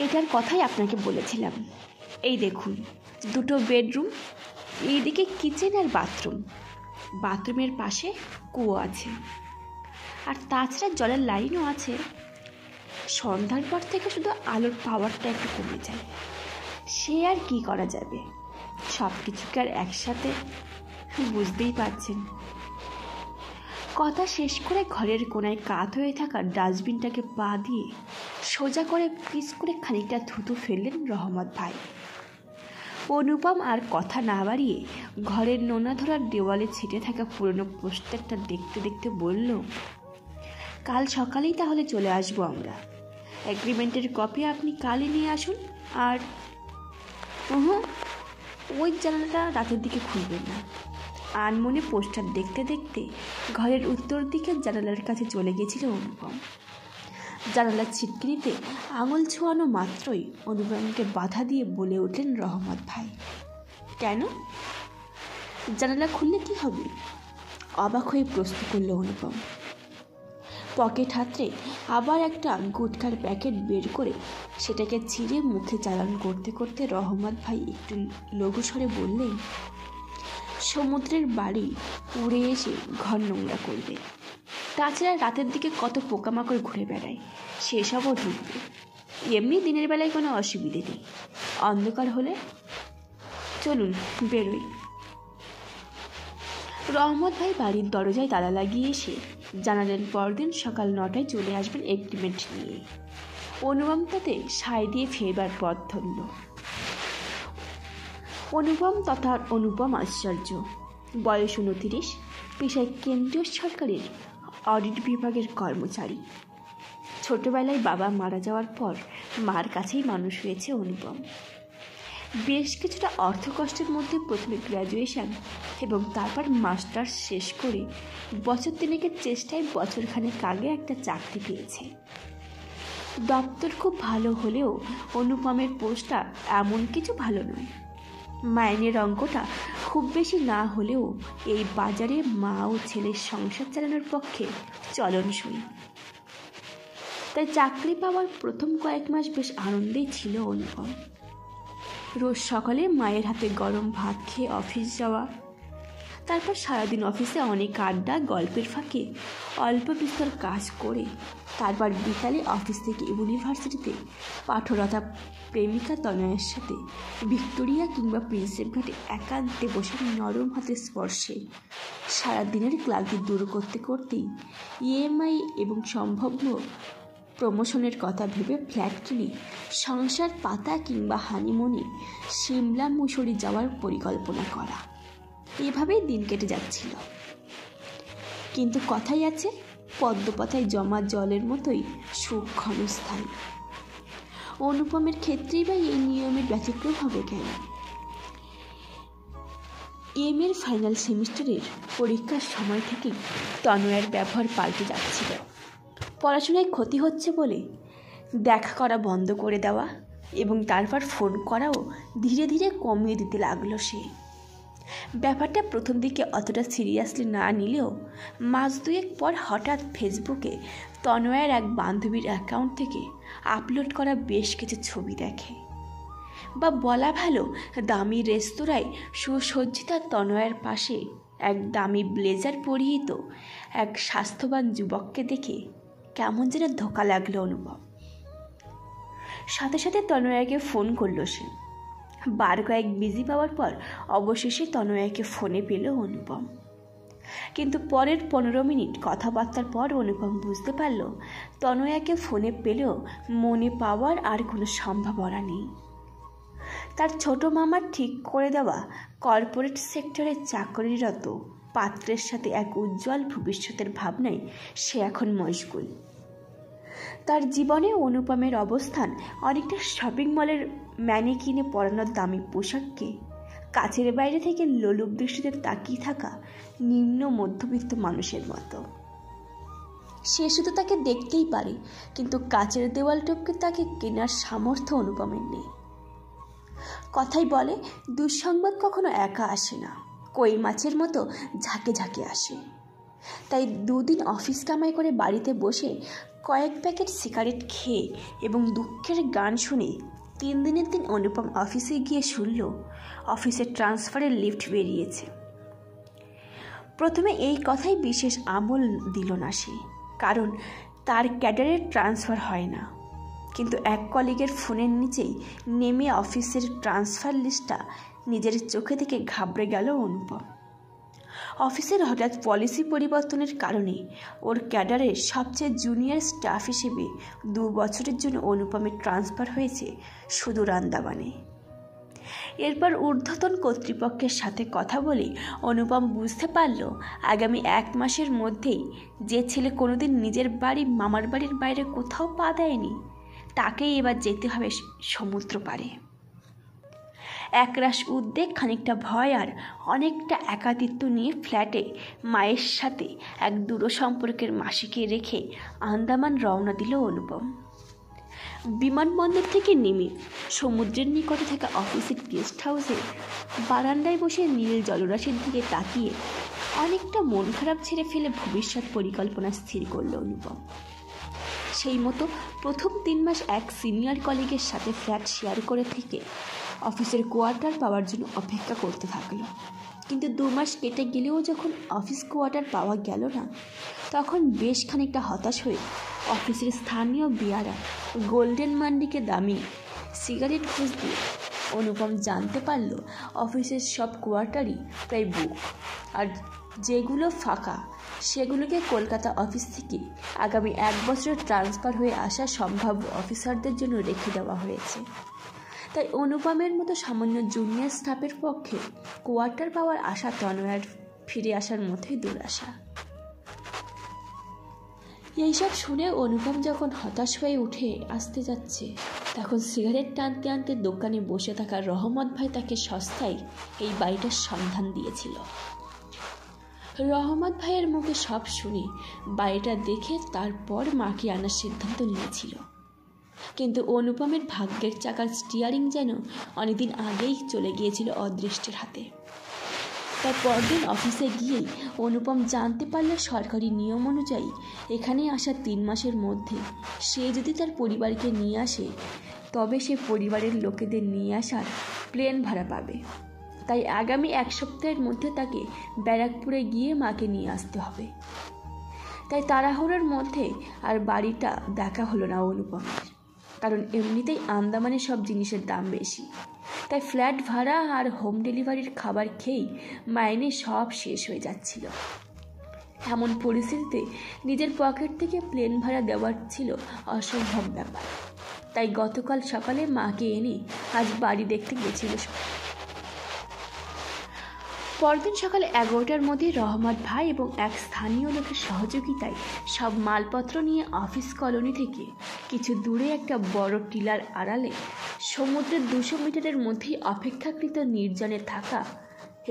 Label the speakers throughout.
Speaker 1: এটার কথাই আপনাকে বলেছিলাম। এই দেখুন, দুটো বেডরুম, এইদিকে কিচেন আর বাথরুম, বাথরুমের পাশে কুয়ো আছে, আর তাছাড়া জলের লাইনও আছে। সন্ধ্যার পর থেকে শুধু আলোর পাওয়ারটা একটু কমে যায়, সে আর কি করা যাবে, সব কিছুকে আর একসাথে, বুঝতেই পারছেন। কথা শেষ করে ঘরের কোনায় কাত হয়ে থাকা ডাস্টবিনটাকে পা দিয়ে সোজা করে পিস করে খানিকটা থুতু ফেললেন রহমত ভাই। অনুপম আর কথা না বাড়িয়ে ঘরের নোনা ধরার দেওয়ালে ছিটে থাকা পুরনো পোস্টারটা দেখতে দেখতে বলল, কাল সকালেই তাহলে চলে আসবো আমরা। এগ্রিমেন্টের কপি আপনি কালই নিয়ে আসুন। আর ওই জানালাটা রাতের দিকে খুলবেন না। আনমনে পোস্টার দেখতে দেখতে ঘরের উত্তর দিকের জানালার কাছে চলে গেছিল অনুপম। জানালার ছিটকিনিতে আঙুল ছোঁয়ানো মাত্রই অনুপমকে বাধা দিয়ে বলে উঠলেন রহমত ভাই, কেন? জানালা খুললে কি হবে? অবাক হয়ে প্রশ্ন করল অনুপম। পকেট হাতড়ে আবার একটা গুটখার প্যাকেট বের করে সেটাকে ছিঁড়ে মুখে চালান করতে করতে রহমত ভাই একটু লঘু স্বরে বললেন, সমুদ্রের বাড়ি উড়ে এসে ঘর নোংরা করবে। তাছাড়া রাতের দিকে কত পোকামাকড় ঘুরে বেড়ায়, সেসবও ঢুকবে। এমনি দিনের বেলায় কোনো অসুবিধে নেই, অন্ধকার হলে চলুন বেরোই। রহমত ভাই বাড়ির দরজায় তালা লাগিয়ে এসে জানালেন পরদিন সকাল 9টায় চলে আসবেন এগ্রিমেন্ট নিয়ে। অনুপম তাতে সায় দিয়ে ফেরবার পথ ধরল। অনুপম তথা অনুপম আশ্চর্য, বয়স 29, পেশায় কেন্দ্রীয় সরকারের অডিট বিভাগের কর্মচারী। ছোটবেলায় বাবা মারা যাওয়ার পর মার কাছেই মানুষ হয়েছে অনুপম। বেশ কিছুটা অর্থকষ্টের মধ্যে প্রথমে গ্র্যাজুয়েশন এবং তারপর মাস্টার্স শেষ করে বছর তিনেকের চেষ্টায় বছরখানেক আগে একটা চাকরি পেয়েছে। দপ্তর খুব ভালো হলেও অনুপমের পোস্টটা এমন কিছু ভালো নয়। মাইনের অঙ্কটা খুব বেশি না হলেও এই বাজারে মা ও ছেলের সংসার চালানোর পক্ষে চলনসই। তাই চাকরি পাওয়ার প্রথম কয়েক মাস বেশ আনন্দেই ছিল অনুপম। রোজ সকালে মায়ের হাতে গরম ভাত খেয়ে অফিস যাওয়া, তারপর সারাদিন অফিসে অনেক আড্ডা গল্পের ফাঁকে অল্প বিস্তর কাজ করে তারপর বিকালে অফিস থেকে ইউনিভার্সিটিতে পাঠরতা প্রেমিকা তনয়ের সাথে ভিক্টোরিয়া কিংবা প্রিন্সেপ ঘাটে একান্তে বসে নরম হাতের স্পর্শে সারাদিনের ক্লান্তি দূর করতে করতেই ইএমআই এবং সম্ভাব্য প্রমোশনের কথা ভেবে ফ্ল্যাট কিনে সংসার পাতা কিংবা হানিমুনে সিমলা মুসুরি যাওয়ার পরিকল্পনা করা, এভাবেই দিন কেটে যাচ্ছিল। কিন্তু কথাই আছে, পদ্মপাতায় জমা জলের মতোই সুখ ক্ষণস্থায়ী। অনুপমের ক্ষেত্রেই বা এই নিয়মের ব্যতিক্রম হবে কেন? এর ফাইনাল সেমিস্টারের পরীক্ষার সময় থেকেই তনয়ের ব্যবহার পাল্টে যাচ্ছিল। পড়াশোনায় ক্ষতি হচ্ছে বলে দেখা করা বন্ধ করে দেওয়া এবং তারপর ফোন করাও ধীরে ধীরে কমিয়ে দিতে লাগলো সে। ব্যাপারটা প্রথম দিকে অতটা সিরিয়াসলি না নিলেও মাস দুয়েক পর হঠাৎ ফেসবুকে তনয়ের এক বান্ধবীর অ্যাকাউন্ট থেকে আপলোড করা বেশ কিছু ছবি দেখে, বা বলা ভালো দামি রেস্তোরাঁয় সুসজ্জিতা তনয়ের পাশে এক দামি ব্লেজার পরিহিত এক স্বাস্থ্যবান যুবককে দেখে কেমন যেন ধোকা লাগলো অনুপম। সাথে সাথে তনয়াকে ফোন করলো সে। বার কয়েক বিজি পাওয়ার পর অবশেষে তনয়াকে ফোনে পেল অনুপম। কিন্তু পরের 15 মিনিট কথাবার্তার পর অনুপম বুঝতে পারল তনয়াকে ফোনে পেলেও মনে পাওয়ার আর কোনো সম্ভাবনা নেই। তার ছোট মামার ঠিক করে দেওয়া কর্পোরেট সেক্টরে চাকরিরত পাত্রের সাথে এক উজ্জ্বল ভবিষ্যতের ভাবনায় সে এখন মশগুল। তার জীবনে অনুপমের অবস্থান অনেকটা শপিং মলের ম্যানিকিনে পরানোর দামি পোশাককে কাছের বাইরে থেকে লোলুপ দৃষ্টিতে তাকিয়ে থাকা নিম্ন মধ্যবিত্ত মানুষের মতো। সে শুধু তাকে দেখতেই পারে, কিন্তু কাচের দেওয়াল টপকে তাকে কেনার সামর্থ্য অনুপমের নেই। কথাই বলে, দুঃসংবাদ কখনো একা আসে না, কই মাছের মতো ঝাঁকে ঝাঁকে আসে। তাই 2 দিন অফিস কামাই করে বাড়িতে বসে কয়েক প্যাকেট সিগারেট খেয়ে এবং দুঃখের গান শুনে 3 দিনের দিন অনুপম অফিসে গিয়ে শুনল অফিসের ট্রান্সফারের লিফট বেরিয়েছে। প্রথমে এই কথাই বিশেষ আমল দিল না সে, কারণ তার ক্যাডারের ট্রান্সফার হয় না। কিন্তু এক কলিগের ফোনের নিচেই নেমে অফিসের ট্রান্সফার লিস্টটা নিজের চোখে থেকে ঘাবড়ে গেল অনুপম। অফিসের হঠাৎ পলিসি পরিবর্তনের কারণে ওর ক্যাডারের সবচেয়ে জুনিয়র স্টাফ হিসেবে 2 বছরের জন্য অনুপমের ট্রান্সফার হয়েছে সুদূর আন্দামানে। এরপর ঊর্ধ্বতন কর্তৃপক্ষের সাথে কথা বলে অনুপম বুঝতে পারল আগামী 1 মাসের মধ্যেই যে ছেলে কোনোদিন নিজের বাড়ি মামার বাড়ির বাইরে কোথাও পা দেয়নি তাকেই এবার যেতে হবে সমুদ্র পাড়ে। একরাশ উদ্বেগ, খানিকটা ভয় আর অনেকটা একাকিত্ব নিয়ে ফ্ল্যাটে মায়ের সাথে এক দূর সম্পর্কের মাসিকে রেখে আন্দামান রওনা দিল অনুপম। বিমানবন্দর থেকে নেমে সমুদ্রের নিকটে থাকা অফিসের গেস্ট হাউসে বারান্দায় বসে নীল জলরাশির দিকে তাকিয়ে অনেকটা মন খারাপ ছেড়ে ফেলে ভবিষ্যৎ পরিকল্পনা স্থির করল অনুপম। সেই মতো প্রথম 3 মাস এক সিনিয়র কলিগের সাথে ফ্ল্যাট শেয়ার করে থেকে অফিসের কোয়ার্টার পাওয়ার জন্য অপেক্ষা করতে থাকলো। কিন্তু 2 মাস কেটে গেলেও যখন অফিস কোয়ার্টার পাওয়া গেল না, তখন বেশ খানিকটা হতাশ হয়ে অফিসের স্থানীয় বিয়ারা গোল্ডেন মান্ডিকে দামি সিগারেট খোঁজ দিয়ে অনুপম জানতে পারল অফিসের সব কোয়ার্টারই প্রায় বুক, আর যেগুলো ফাঁকা সেগুলোকে কলকাতা অফিস থেকে আগামী 1 বছরের ট্রান্সফার হয়ে আসা সম্ভাব্য অফিসারদের জন্য রেখে দেওয়া হয়েছে। তাই অনুপমের মতো সামান্য জুনিয়র স্টাফের পক্ষে কোয়ার্টার পাওয়ার আশা তনয়ার ফিরে আসার মতোই দুরাশা। এইসব শুনে অনুপম যখন হতাশ হয়ে উঠে আসতে যাচ্ছে, তখন সিগারেট টানতে টানতে দোকানে বসে থাকা রহমত ভাই তাকে সস্তায় এই বাড়িটার সন্ধান দিয়েছিল। রহমত ভাইয়ের মুখে সব শুনে বাড়িটা দেখে তারপর মাকে আনার সিদ্ধান্ত নিয়েছিল। কিন্তু অনুপমের ভাগ্যের চাকার স্টিয়ারিং যেন অনেকদিন আগেই চলে গিয়েছিল অদৃষ্টের হাতে। তার পরদিন অফিসে গিয়েই অনুপম জানতে পারল সরকারি নিয়ম অনুযায়ী এখানে আসা 3 মাসের মধ্যে সে যদি তার পরিবারকে নিয়ে আসে, তবে সে পরিবারের লোকেদের নিয়ে আসার প্লেন ভাড়া পাবে। তাই আগামী 1 সপ্তাহের মধ্যে তাকে ব্যারাকপুরে গিয়ে মাকে নিয়ে আসতে হবে। তাই তাড়াহুড়োর মধ্যে আর বাড়িটা দেখা হলো না অনুপমের, কারণ এমনিতেই আন্দামানে সব জিনিসের দাম বেশি। তাই ফ্ল্যাট ভাড়া আর হোম ডেলিভারির খাবার খেয়েই মাইনে সব শেষ হয়ে যাচ্ছিল। এমন পরিস্থিতিতে নিজের পকেট থেকে প্লেন ভাড়া দেওয়ার ছিল অসম্ভব ব্যাপার। তাই গতকাল সকালে মাকে এনে আজ বাড়ি দেখতে গেছিল। পরদিন সকালে 11টার মধ্যে রহমত ভাই এবং এক স্থানীয় লোকের সহযোগিতায় সব মালপত্র নিয়ে অফিস কলোনি থেকে কিছু দূরে একটা বড় টিলার আড়ালে সমুদ্রের 200 মিটারের মধ্যেই অপেক্ষাকৃত নির্জনে থাকা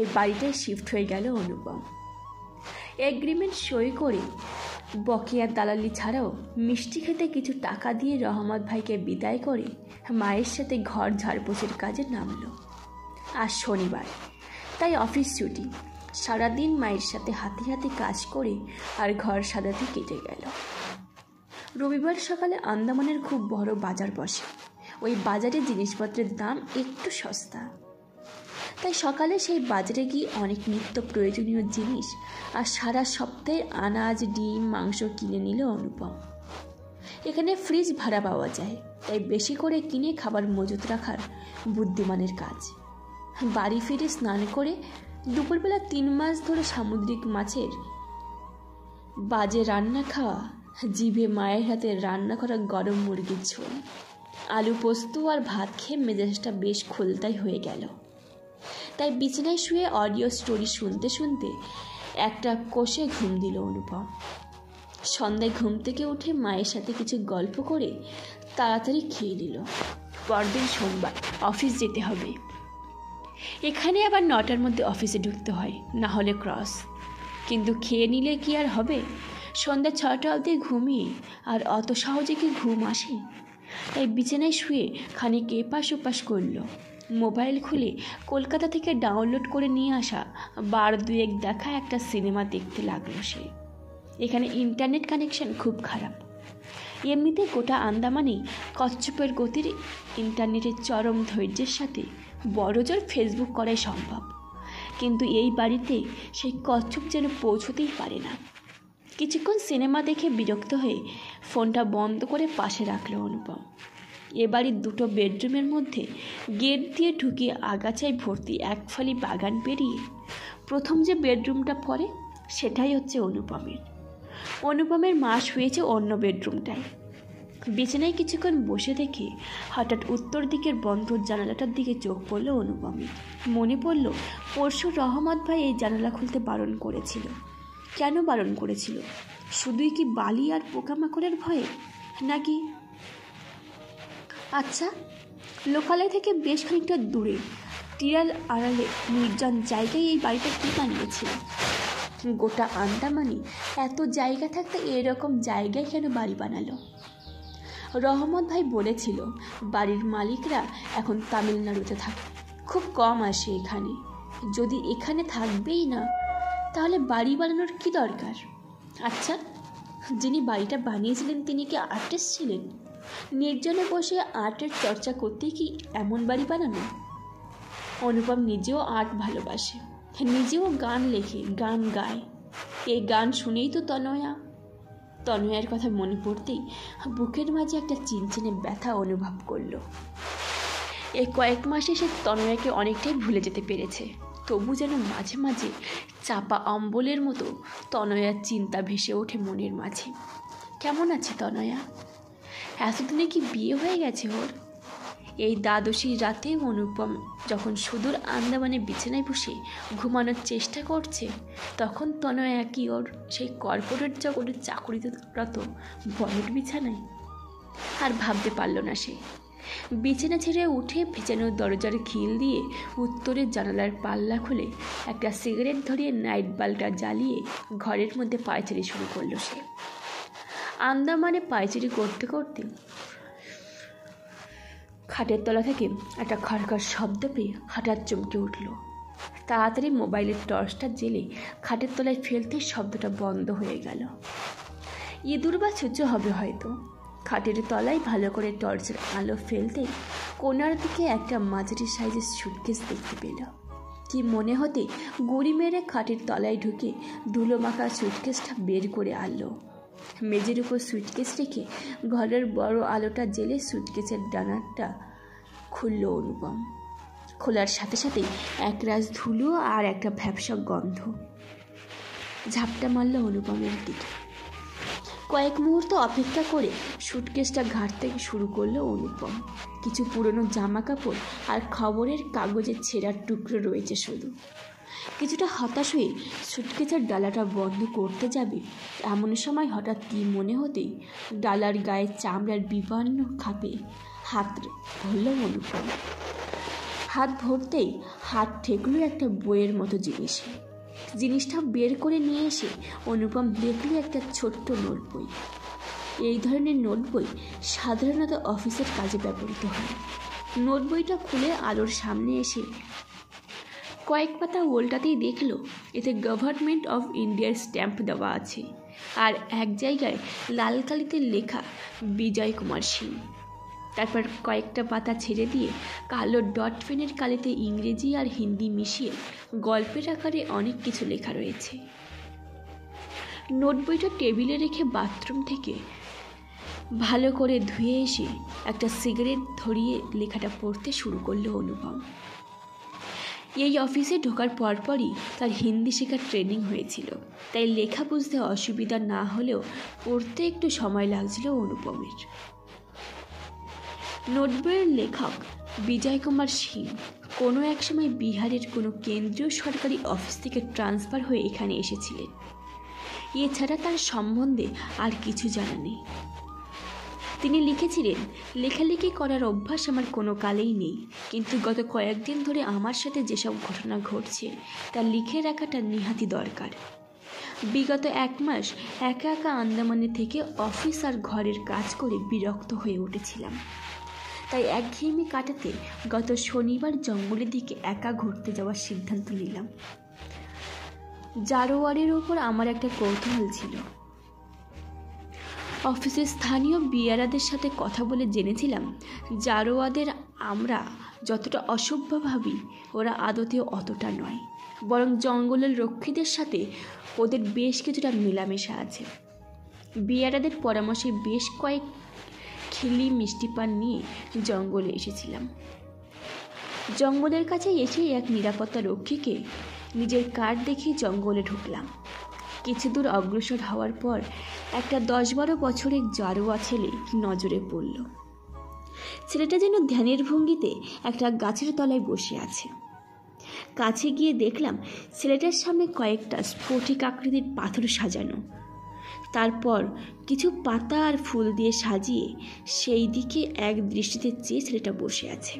Speaker 1: এই বাড়িটায় শিফট হয়ে গেল অনুপম। এগ্রিমেন্ট সই করে বকেয়া দালালি ছাড়াও মিষ্টি খেতে কিছু টাকা দিয়ে রহমত ভাইকে বিদায় করে মায়ের সাথে ঘর ঝাড়পোছের কাজে নামল। আজ শনিবার, তাই অফিস ছুটি। সারাদিন মায়ের সাথে হাতে হাতে কাজ করে আর ঘর সাজাতে কেটে গেল। রবিবার সকালে আন্দামানের খুব বড় বাজার বসে। ওই বাজারে জিনিসপত্রের দাম একটু সস্তা। তাই সকালে সেই বাজারে গিয়ে অনেক নিত্য প্রয়োজনীয় জিনিস আর সারা সপ্তাহের আনাজ, ডিম, মাংস কিনে নিল অনুপম। এখানে ফ্রিজ ভাড়া পাওয়া যায়, তাই বেশি করে কিনে খাবার মজুত রাখার বুদ্ধিমানের কাজ। বাড়ি ফিরে স্নান করে দুপুরবেলা 3 মাস ধরে সামুদ্রিক মাছের বাজে রান্না খাওয়া, জিভে মায়ের হাতে রান্না করা গরম মুরগির ঝোল, আলু পোস্ত আর ভাত খেয়ে মেজাজটা বেশ খোলতাই হয়ে গেল। তাই বিছানায় শুয়ে অডিও স্টোরি শুনতে শুনতে একটা কষে ঘুম দিল অনুপম। সন্ধ্যায় ঘুম থেকে উঠে মায়ের সাথে কিছু গল্প করে তাড়াতাড়ি খেয়ে নিল। পরদিন সোমবার, অফিস যেতে হবে। এখানে আবার 9টার মধ্যে অফিসে ঢুকতে হয়, না হলে ক্রস। কিন্তু খেয়ে নিলে কি আর হবে? সন্ধ্যা 6টা অবধি ঘুমিয়ে আর অত সহজে কি ঘুম আসে? তাই বিছানায় শুয়ে খানিক এপাশ ওপাশ করল। মোবাইল খুলে কলকাতা থেকে ডাউনলোড করে নিয়ে আসা 12-2 দেখা একটা সিনেমা দেখতে লাগলো সে। এখানে ইন্টারনেট কানেকশন খুব খারাপ। এমনিতে গোটা আন্দামানেই কচ্ছপের গতির ইন্টারনেটের চরম ধৈর্যের সাথে বড়জোর ফেসবুক করাই সম্ভব, কিন্তু এই বাড়িতে সেই কচ্ছপ যেন পৌঁছতেই পারে না। কিছুক্ষণ সিনেমা দেখে বিরক্ত হয়ে ফোনটা বন্ধ করে পাশে রাখল অনুপম। এ বাড়ির দুটো বেডরুমের মধ্যে গেট দিয়ে ঢুকে আগাছায় ভর্তি এক ফালি বাগান পেরিয়ে প্রথম যে বেডরুমটা পড়ে সেটাই হচ্ছে অনুপমের মা শুয়েছে অন্য বেডরুমটায়। বিছানায় কিছুক্ষণ বসে দেখে হঠাৎ উত্তর দিকের বন্ধ জানালাটার দিকে চোখ পড়ল অনুপমের। মনে পড়ল পরশু রহমত ভাই এই জানালা খুলতে বারণ করেছিল। কেন বারণ করেছিল? শুধুই কি বালি আর পোকামাকড়ের ভয়ে নাকি? আচ্ছা, লোকালয় থেকে বেশ খানিকটা দূরে টিরাল আড়ালে নির্জন জায়গায় এই বাড়িটা কি বানিয়েছিল? গোটা আন্দামানে এত জায়গা থাকতে এরকম জায়গায় কেন বাড়ি বানালো? রহমত ভাই বলেছিল বাড়ির মালিকরা এখন তামিলনাড়ুতে থাকে, খুব কম আসে এখানে। যদি এখানে থাকবেই না তাহলে বাড়ি বানানোর কি দরকার? আচ্ছা, যিনি বাড়িটা বানিয়েছিলেন তিনি কি আর্টিস্ট ছিলেন? নির্জনে বসে আর্টের চর্চা করতে কি এমন বাড়ি বানানো? অনুপম নিজেও আর্ট ভালোবাসে, নিজেও গান লেখে, গান গায়। এই গান শুনেই তো তনয়ার কথা মনে পড়তেই বুকের মাঝে একটা চিনচিনে ব্যথা অনুভব করল। এই কয়েক মাসে সে তনয়াকে অনেকটাই ভুলে যেতে পেরেছে, তবু যেন মাঝে মাঝে চাপা অম্বলের মতো তনয়ার চিন্তা ভেসে ওঠে মনের মাঝে। কেমন আছে তনয়া? এতদিনে কি বিয়ে হয়ে গেছে ওর? এই দ্বাদশীর রাতে অনুপম যখন সুদূর আন্দামানে বিছানায় বসে ঘুমানোর চেষ্টা করছে, তখন তনয়া কি ওর সেই কর্পোরেট জগতের চাকরিরত বলট বিছানায়? আর ভাবতে পারল না সে। বিছানা ছেড়ে উঠে ভেজানোর দরজার খিল দিয়ে উত্তরের জানালার পাল্লা খুলে একটা সিগারেট ধরিয়ে নাইট বাল্বটা জ্বালিয়ে ঘরের মধ্যে পায়চারি শুরু করলো সে। আন্দামানে পায়চারি করতে করতে খাটের তলা থেকে একটা খড়খড় শব্দ পেয়ে হঠাৎ চমকে উঠল। তাড়াতাড়ি মোবাইলের টর্চটা জেলে খাটের তলায় ফেলতে শব্দটা বন্ধ হয়ে গেল। ইঁদুর বা ছুঁচো হবে হয়তো। খাটের তলায় ভালো করে টর্চের আলো ফেলতে কোনার দিকে একটা মাঝারি সাইজের সুটকেস দেখতে পেল। কি মনে হতে গুড়ি মেরে খাটের তলায় ঢুকে ধুলো মাখা সুটকেসটা বের করে আনলো। মেঝের উপর সুটকেস রেখে ঘরের বড় আলোটা জেলে সুটকেসের ডানাটা খুলল অনুপম। খোলার সাথে সাথেই একরাশ ধুলো আর একটা ভ্যাপসা গন্ধ ঝাপটা মারল অনুপমের দিকে। কয়েক মুহূর্ত অপেক্ষা করে সুটকেসটা ঘাঁটতে শুরু করলো অনুপম। কিছু পুরনো জামা কাপড় আর খবরের কাগজের ছেঁড়ার টুকরো রয়েছে শুধু। কিছুটা হতাশ হয়ে সুটকেসের ডালাটা বন্ধ করতে যাবে এমন সময় হঠাৎ কি মনে হতেই ডালার গায়ে চামড়ার বিবর্ণ খাপে হাত ধরল অনুপম। হাত ধরতেই হাত ঠেকলো একটা বইয়ের মতো জিনিসটা বের করে নিয়ে এসে অনুপম দেখল একটা ছোট্ট নোট বই। এই ধরনের নোট বই সাধারণত অফিসের কাজে ব্যবহৃত হয়। নোট বইটা খুলে আলোর সামনে এসে কয়েক পাতা ওল্টাতেই দেখল এতে গভর্নমেন্ট অফ ইন্ডিয়ার স্ট্যাম্প দেওয়া আছে, আর এক জায়গায় লাল কালিতে লেখা বিজয় কুমার সিং। তারপর কয়েকটা পাতা ছেড়ে দিয়ে কালো ডট পেনের কালিতে ইংরেজি আর হিন্দি মিশিয়ে গল্পের আকারে অনেক কিছু লেখা রয়েছে। নোট বইটা টেবিলে রেখে বাথরুম থেকে ভালো করে ধুয়ে এসে একটা সিগারেট ধরিয়ে লেখাটা পড়তে শুরু করলো অনুপম। এই অফিসে ঢোকার পরপরই তার হিন্দি শেখার ট্রেনিং হয়েছিল, তাই লেখা বুঝতে অসুবিধা না হলেও পড়তে একটু সময় লাগছিল অনুপমের। নোটবইয়ের লেখক বিজয় কুমার সিং কোনো এক সময় বিহারের কোনো কেন্দ্রীয় সরকারি অফিস থেকে ট্রান্সফার হয়ে এখানে এসেছিলেন। এছাড়া তার সম্বন্ধে আর কিছু জানা নেই। তিনি লিখেছিলেন, লেখালেখি করার অভ্যাস আমার কোনো কালেই নেই, কিন্তু গত কয়েকদিন ধরে আমার সাথে যেসব ঘটনা ঘটছে তা লিখে রাখাটা নিহাতি দরকার। বিগত 1 মাস একা একা আন্দামানে থেকে অফিস আর ঘরের কাজ করে বিরক্ত হয়ে উঠেছিলাম, তাই একঘেয়েমি কাটাতে গত শনিবার জঙ্গলের দিকে একা ঘুরতে যাওয়ার সিদ্ধান্ত নিলাম। জারোয়ারের ওপর আমার একটা কৌতূহল ছিল। অফিসের স্থানীয় বিয়ারাদের সাথে কথা বলে জেনেছিলাম জারোয়াদের আমরা যতটা অসভ্য ভাবি ওরা আদতেও অতটা নয়, বরং জঙ্গলের রক্ষীদের সাথে ওদের বেশ কিছুটা মেলামেশা আছে। বিয়ারাদের পরামর্শে বেশ কয়েক খিল্লি মিষ্টি পান নিয়ে জঙ্গলে এসেছিলাম। জঙ্গলের কাছে এসে এক নিরাপত্তা রক্ষীকে নিজের কার্ড দেখিয়ে জঙ্গলে ঢুকলাম। কিছু দূর অগ্রসর হওয়ার পর একটা 10-12 বছরের জারোয়া ছেলে নজরে পড়ল। ছেলেটা যেন ধ্যানের ভঙ্গিতে একটা গাছের তলায় বসে আছে। কাছে গিয়ে দেখলাম ছেলেটার সামনে কয়েকটা স্ফটিক আকৃতির পাথর সাজানো, তারপর কিছু পাতা আর ফুল দিয়ে সাজিয়ে সেই দিকে এক দৃষ্টিতে চেয়ে ছেলেটা বসে আছে।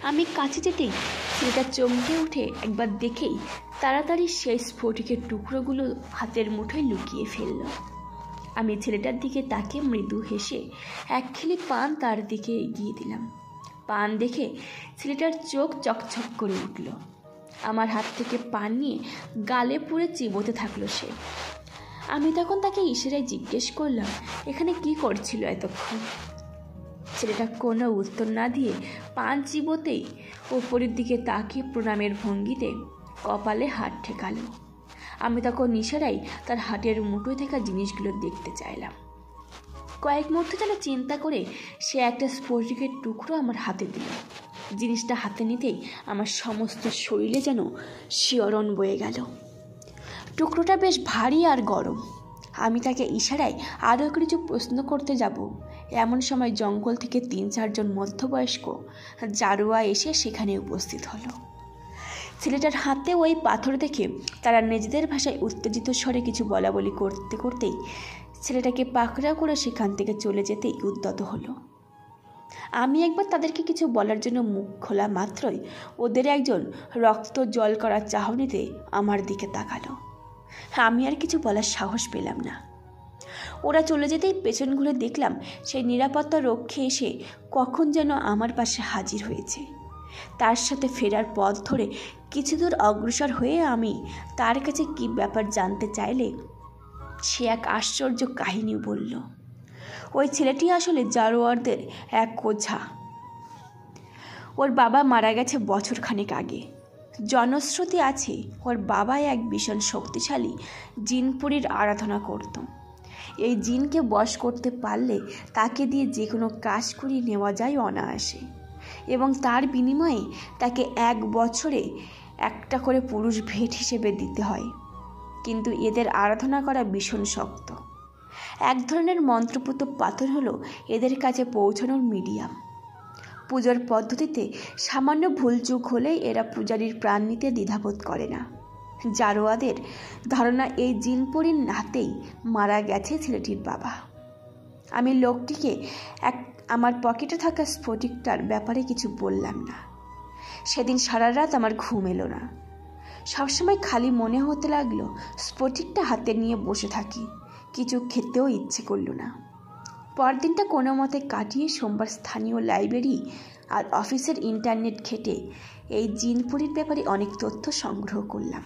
Speaker 1: আমি কাছে যেতেই ছেলেটা চমকে উঠে একবার দেখেই তাড়াতাড়ি সেই স্ফটিকের টুকরোগুলো হাতের মুঠোয় লুকিয়ে ফেলল। আমি ছেলেটার দিকে তাকে মৃদু হেসে এক খিলি পান তার দিকে এগিয়ে দিলাম। পান দেখে ছেলেটার চোখ চকচক করে উঠল। আমার হাত থেকে পান নিয়ে গালে পুড়ে চিবোতে থাকলো সে। আমি তখন তাকে ইশারায় জিজ্ঞেস করলাম এখানে কি করছিল এতক্ষণ। ছেলেটা কোনো উত্তর না দিয়ে পান চিবোতেই ওপরের দিকে তাকিয়ে প্রণামের ভঙ্গিতে কপালে হাত ঠেকালো। আমি তখন ইশারায় তার হাতের মুঠোয় থাকা জিনিসগুলো দেখতে চাইলাম। কয়েক মুহূর্ত যেন চিন্তা করে সে একটা স্ফটিকের টুকরো আমার হাতে দিল। জিনিসটা হাতে নিতেই আমার সমস্ত শরীরে যেন শিহরণ বয়ে গেল। টুকরোটা বেশ ভারী আর গরম। আমি তাকে ইশারায় আরও কিছু প্রশ্ন করতে যাব, এমন সময় জঙ্গল থেকে 3-4 জন মধ্যবয়স্ক জারোয়া এসে সেখানে উপস্থিত হলো। ছেলেটার হাতে ওই পাথর দেখে তারা নিজেদের ভাষায় উত্তেজিত স্বরে কিছু বলাবলি করতে করতেই ছেলেটাকে পাকড়াও করে সেখান থেকে চলে যেতেই উদ্যত হলো। আমি একবার তাদেরকে কিছু বলার জন্য মুখ খোলা মাত্রই ওদের একজন রক্ত জল করা চাহনিতে আমার দিকে তাকালো। আমি আর কিছু বলার সাহস পেলাম না। ওরা চলে যেতেই পেছন ঘুরে দেখলাম সেই নিরাপত্তা রক্ষী এসে কখন যেন আমার পাশে হাজির হয়েছে। তার সাথে ফেরার পথ ধরে কিছু দূর অগ্রসর হয়ে আমি তার কাছে কি ব্যাপার জানতে চাইলে সে এক আশ্চর্য কাহিনী বলল। ওই ছেলেটি আসলে জারোয়ারদের এক ওঝা। ওর বাবা মারা গেছে বছরখানেক আগে। জনশ্রুতি আছে ওর বাবা এক ভীষণ শক্তিশালী জিনপুরীর আরাধনা করত। এই জিনকে বশ করতে পারলে তাকে দিয়ে যে কোনো কাজ করিয়ে নেওয়া যায় অনায়াসে, এবং তার বিনিময়ে তাকে 1 বছরে একটা করে পুরুষ ভেট হিসেবে দিতে হয়। কিন্তু এদের আরাধনা করা ভীষণ শক্ত। এক ধরনের মন্ত্রপুত পাথর হলো এদের কাছে পৌঁছানোর মিডিয়াম। পূজার পদ্ধতিতে সামান্য ভুলচুক হলেই এরা পূজারীর প্রাণ নিতে দ্বিধাবোধ করে না। জারোয়াদের ধারণা এই জিনপরির হাতেই মারা গেছে ছেলেটির বাবা। আমি লোকটিকে আমার পকেটে থাকা স্ফটিকটার ব্যাপারে কিছু বললাম না। সেদিন সারা রাত আমার ঘুম এলো না। সবসময় খালি মনে হতে লাগলো স্ফটিকটা হাতে নিয়ে বসে থাকি, কিছু খেতেও ইচ্ছে করলো না। পরদিনটা কোনো মতে কাটিয়ে সোমবার স্থানীয় লাইব্রেরি আর অফিসের ইন্টারনেট ঘেটে এই জিনপুরীর ব্যাপারে অনেক তথ্য সংগ্রহ করলাম।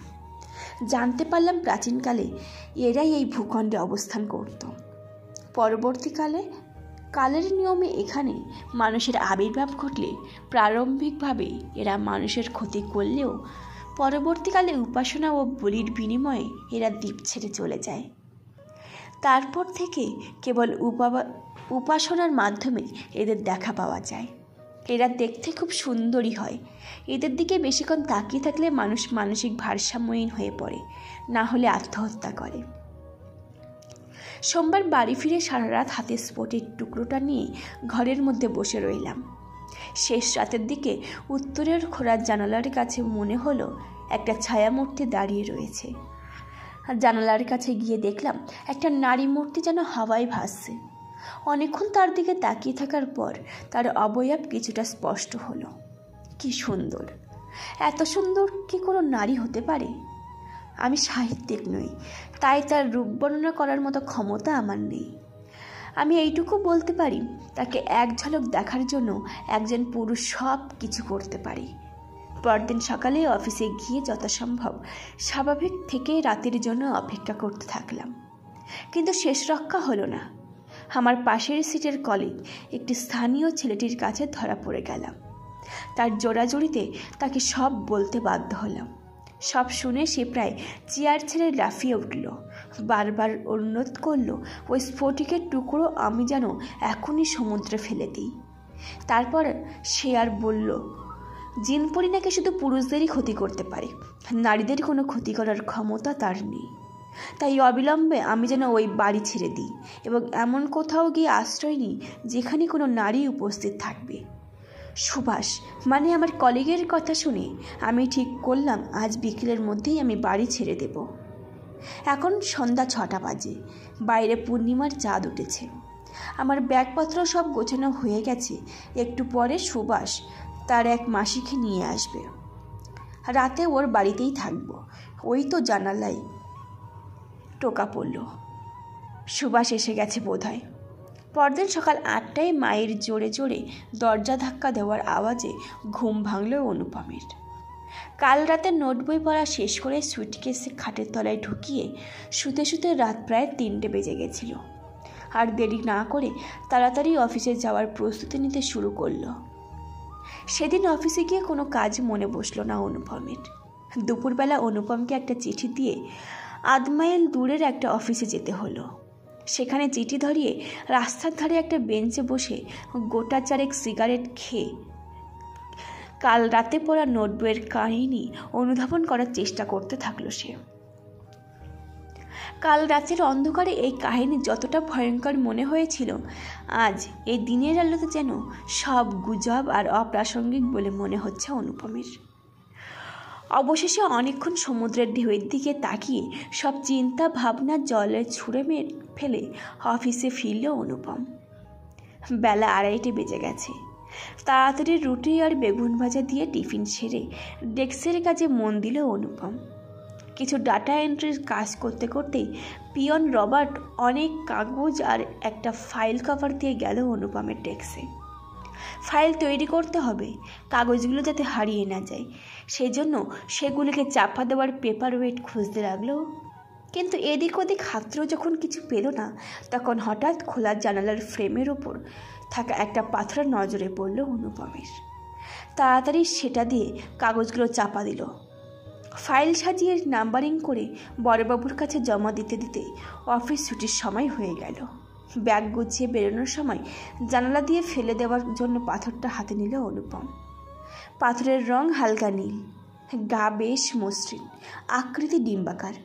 Speaker 1: জানতে পারলাম প্রাচীনকালে এরাই এই ভূখণ্ডে অবস্থান করত। পরবর্তীকালে কালের নিয়মে এখানে মানুষের আবির্ভাব ঘটলে প্রারম্ভিকভাবে এরা মানুষের ক্ষতি করলেও পরবর্তীকালে উপাসনা ও বলির বিনিময়ে এরা দ্বীপ ছেড়ে চলে যায়। তারপর থেকে কেবল উপাসনার মাধ্যমে এদের দেখা পাওয়া যায়। এরা দেখতে খুব সুন্দরী হয়। এদের দিকে বেশিক্ষণ তাকিয়ে থাকলে মানুষ মানসিক ভারসাম্যহীন হয়ে পড়ে, না হলে আত্মহত্যা করে। সোমবার বাড়ি ফিরে সারা রাত হাতে স্ফটিক টুকরোটা নিয়ে ঘরের মধ্যে বসে রইলাম। শেষ রাতের দিকে উত্তরের খোঁড়ার জানালার কাছে মনে হলো একটা ছায়ামূর্তি দাঁড়িয়ে রয়েছে। জানালার কাছে গিয়ে দেখলাম একটা নারী মূর্তি যেন হাওয়ায় ভাসছে। অনেকক্ষণ তার দিকে তাকিয়ে থাকার পর তার অবয়ব কিছুটা স্পষ্ট হলো। কি সুন্দর! এত সুন্দর কি কোনো নারী হতে পারে? আমি সাহিত্যিক নই, তাই তার রূপ বর্ণনা করার মতো ক্ষমতা আমার নেই। আমি এইটুকু বলতে পারি, তাকে এক ঝলক দেখার জন্য একজন পুরুষ সব কিছু করতে পারে। পরদিন সকালে অফিসে গিয়ে যথাসম্ভব স্বাভাবিক থেকে রাতের জন্য অপেক্ষা করতে থাকলাম। কিন্তু শেষ রক্ষা হলো না। আমার পাশের সিটের কলিগ একটি স্থানীয় ছেলেটির কাছে ধরা পড়ে গেলাম। তার জোড়াজুড়িতে তাকে সব বলতে বাধ্য হলাম। সব শুনে সে প্রায় চেয়ার ছেড়ে লাফিয়ে উঠল, বারবার অনুরোধ করল ওই স্ফটিকের টুকরো আমি যেন এখনই সমুদ্রে ফেলে দিই। তারপর সে আর বলল, জিনপরি নাকি শুধু পুরুষদেরই ক্ষতি করতে পারে, নারীদের কোনো ক্ষতি করার ক্ষমতা তার নেই। তাই অবিলম্বে আমি যেন ওই বাড়ি ছেড়ে দিই এবং এমন কোথাও গিয়ে আশ্রয় নিই যেখানে কোনো নারী উপস্থিত থাকবে। সুভাষ মানে আমার কলিগের কথা শুনে আমি ঠিক করলাম আজ বিকেলের মধ্যেই আমি বাড়ি ছেড়ে দেব। এখন সন্ধ্যা 6টা বাজে, বাইরে পূর্ণিমার চাঁদ উঠেছে। আমার ব্যাগপত্র সব গোছানো হয়ে গেছে। একটু পরে সুভাষ তার এক মাসিকে নিয়ে আসবে। রাতে ওর বাড়িতেই থাকবো। ওই তো জানালাই টোকা পড়ল, সুভাষ এসে গেছে বোধহয়। পরদিন সকাল 8টায় মায়ের জোরে জোরে দরজা ধাক্কা দেওয়ার আওয়াজে ঘুম ভাঙল অনুপমের। কাল রাতে নোট বই পড়া শেষ করে সুটকেসে খাটের তলায় ঢুকিয়ে শুতে শুতে রাত প্রায় 3টে বেজে গেছিল। আর দেরি না করে তাড়াতাড়ি অফিসে যাওয়ার প্রস্তুতি নিতে শুরু করলো। সেদিন অফিসে গিয়ে কোনো কাজ মনে বসলো না অনুপমের। দুপুরবেলা অনুপমকে একটা চিঠি দিয়ে 8 মাইল দূরের একটা অফিসে যেতে হলো। সেখানে চিঠি ধরিয়ে রাস্তার ধারে একটা বেঞ্চে বসে গোটা চারেক সিগারেট খেয়ে কাল রাতে পড়া নোট বইয়ের কাহিনী অনুধাবন করার চেষ্টা করতে থাকলো সে। কাল রাতের অন্ধকারে এই কাহিনী যতটা ভয়ঙ্কর মনে হয়েছিল, আজ এই দিনের আলোতে যেন সব গুজব আর অপ্রাসঙ্গিক বলে মনে হচ্ছে অনুপমের। অবশেষে অনেকক্ষণ সমুদ্রের ঢেউয়ের দিকে তাকিয়ে সব চিন্তা ভাবনা জলে ছুঁড়ে ফেলে অফিসে ফিরল অনুপম। বেলা 2:30 বেজে গেছে। তাড়াতাড়ি রুটি আর বেগুন ভাজা দিয়ে টিফিন সেরে ডেস্কের কাজে মন দিল অনুপম। কিছু ডাটা এন্ট্রির কাজ করতে করতেই পিয়ন রবার্ট অনেক কাগজ আর একটা ফাইল কভার দিয়ে গেল অনুপমের ডেস্কে। ফাইল তৈরি করতে হবে, কাগজগুলো যাতে হারিয়ে না যায়, সেই জন্য সেগুলিকে চাপা দেওয়ার পেপার ওয়েট খুঁজতে লাগলো। কিন্তু এদিক ওদিক হাতড়েও যখন কিছু পেল না, তখন হঠাৎ খোলা জানালার ফ্রেমের ওপর থাকা একটা পাথর নজরে পড়ল অনুপমের। তাড়াতাড়ি সেটা দিয়ে কাগজগুলো চাপা দিল। ফাইল সাজিয়ে নাম্বারিং করে বড়বাবুর কাছে জমা দিতে দিতে অফিস ছুটির সময় হয়ে গেল। ব্যাগ গুছিয়ে বেরোনোর সময় জানালা দিয়ে ফেলে দেওয়ার জন্য পাথরটা হাতে নিল অনুপম। পাথরের রং হালকা নীল, গা বেশ মসৃণ, আকৃতি ডিম্বাকার।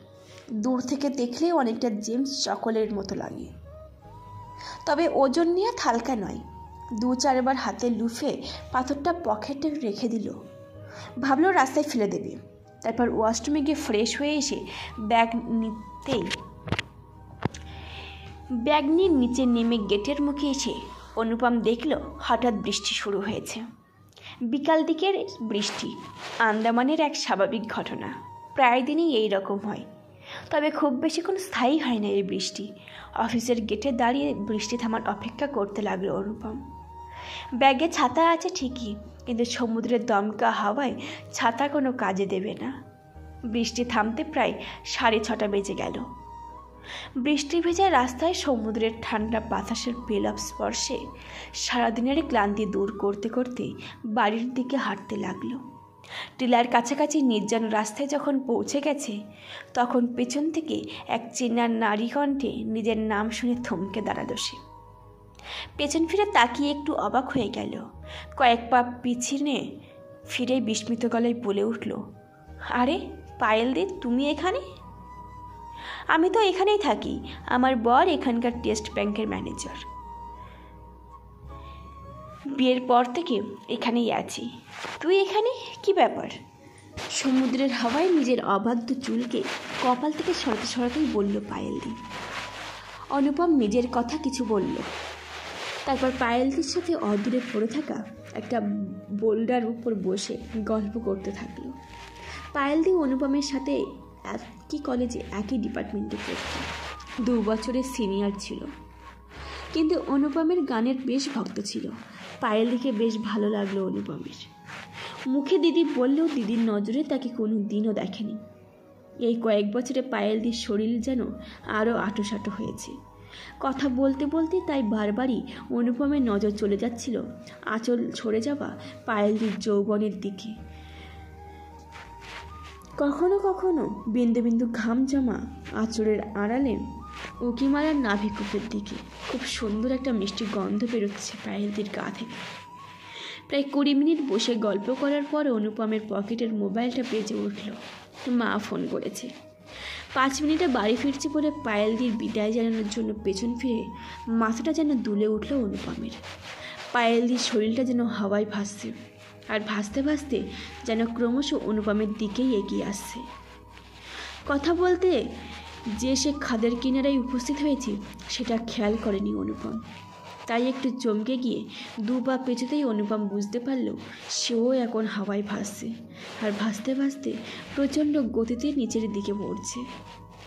Speaker 1: দূর থেকে দেখলে অনেকটা জেমস চকোলের মতো লাগে, তবে ওজন নিয়ে হালকা নয়। 2-4 বার হাতে লুফে পাথরটা পকেটে রেখে দিল। ভাবলো রাস্তায় ফেলে দেবে। তারপর ওয়াশরুমে গিয়ে ফ্রেশ হয়ে এসে ব্যাগ নিয়ে নিচে নেমে গেটের মুখে এসে অনুপম দেখল হঠাৎ বৃষ্টি শুরু হয়েছে। বিকাল দিকের বৃষ্টি আন্দামানের এক স্বাভাবিক ঘটনা, প্রায় দিনই এই রকম হয়, তবে খুব বেশিক্ষণ স্থায়ী হয় না এই বৃষ্টি। অফিসের গেটে দাঁড়িয়ে বৃষ্টি থামার অপেক্ষা করতে লাগলো অনুপম। ব্যাগে ছাতা আছে ঠিকই, কিন্তু সমুদ্রের দমকা হাওয়ায় ছাতা কোনো কাজে দেবে না। বৃষ্টি থামতে প্রায় 6:30 বেজে গেল। বৃষ্টি ভেজা রাস্তায় সমুদ্রের ঠান্ডা বাতাসের পেলব স্পর্শে সারাদিনের ক্লান্তি দূর করতে করতে বাড়ির দিকে হাঁটতে লাগলো। টিলার কাছাকাছি নির্জন রাস্তায় যখন পৌঁছে গেছে, তখন পেছন থেকে এক চেনা নারী কণ্ঠে নিজের নাম শুনে থমকে দাঁড়ালো সে। পেছন ফিরে তাকিয়ে একটু অবাক হয়ে গেল। কয়েক পা পিছনে ফিরে বিস্মিত গলায় বলে উঠল, আরে পায়েলদি, তুমি এখানে? আমি তো এখানেই থাকি, আমার বর এখানকার টেস্ট ব্যাংকের ম্যানেজার। বিয়ের পর থেকে এখানেই আছি। তুই এখানে কি ব্যাপার? সমুদ্রের হাওয়ায় নিজের অবাধ্য চুলকে কপাল থেকে সরাতে সরাতেই বলল পায়েলদি। অনুপম নিজের কথা কিছু বলল। তারপর পায়েলদির সাথে অদূরে পড়ে থাকা একটা বোল্ডার উপর বসে গল্প করতে থাকলো। পায়েলদি অনুপমের সাথে একই কলেজে একই ডিপার্টমেন্টে পড়ত, 2 বছরের সিনিয়র ছিল। কিন্তু অনুপমের গানের বেশ ভক্ত ছিল। পায়েলদিকে বেশ ভালো লাগলো অনুপমের। মুখে দিদি বললেও দিদির নজরে তাকে কোনো দিনও দেখেনি। এই কয়েক বছরে পায়েলদির শরীর যেন আরও আঁটোসাঁটো হয়েছে। কথা বলতে বলতে তাই বারবারই অনুপমের নজর চলে যাচ্ছিল আঁচল ছড়ে যাওয়া পায়েলদির যৌবনের দিকে। কখনো কখনো বিন্দু বিন্দু ঘাম জমা আঁচড়ের আড়ালে উকিমারার নাভিকূপের দিকে। খুব সুন্দর একটা মিষ্টি গন্ধ বেরোচ্ছে পায়েলদির গা থেকে। প্রায় 20 মিনিট বসে গল্প করার পর অনুপমের পকেটের মোবাইলটা বেজে উঠল। মা ফোন করেছে। 5 মিনিটে বাড়ি ফিরছি বলে পায়েলদির বিদায় জানানোর জন্য পেছন ফিরে মাথাটা যেন দুলে উঠল অনুপমের। পায়েলদির শরীরটা যেন হাওয়ায় ভাসছে, আর ভাসতে ভাসতে যেন ক্রমশ অনুপমের দিকেই এগিয়ে আসছে। কথা বলতে যে সে খাদের কিনারায় উপস্থিত হয়েছে সেটা খেয়াল করেনি অনুপম। তাই একটু চমকে গিয়ে 2 পা পেছোতেই অনুপম বুঝতে পারল সেও এখন হাওয়ায় ভাসছে, আর ভাসতে ভাসতে প্রচণ্ড গতিতে নিচের দিকে পড়ছে।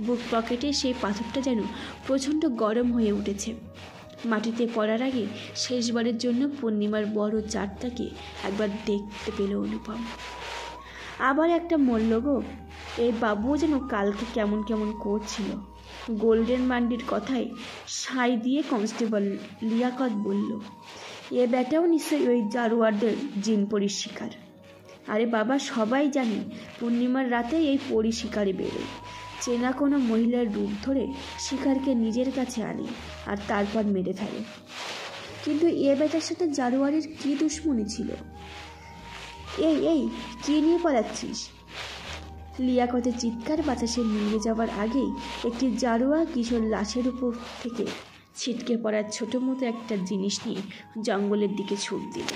Speaker 1: বুক পকেটে সেই পাথরটা যেন প্রচণ্ড গরম হয়ে উঠেছে। মাটিতে পড়ার আগে শেষবারের জন্য পূর্ণিমার বড় চাঁদটাকে একবার দেখতে পেল অনুপম। আবার একটা মল্ল গো, এই বাবুও যেন কালকে কেমন কেমন করছিল। গোল্ডেন মান্ডির কথায় সাই দিয়ে কনস্টেবল লিয়াকত বলল, এ ব্যাটাও নিশ্চয়ই ওই জারোয়ারদের জিন পরীর শিকার। আরে বাবা, সবাই জানে পূর্ণিমার রাতে এই পরী শিকারে বেরোয়, চেনা কোনো মহিলার রূপ ধরে শিকারকে নিজের কাছে আনে আর তারপর মেরে ফেলে। কিন্তু এ ব্যাটার সাথে জারোয়ারের কী দুশ্মনী ছিল? এই এই কী নিয়ে পালাচ্ছিস? লিয়াকতের চিৎকার বাতাসে মিলিয়ে যাওয়ার আগেই একটি জারোয়া কিশোর লাশের উপর থেকে ছিটকে পড়ার ছোটো মতো একটা জিনিস নিয়ে জঙ্গলের দিকে ছুট দিল।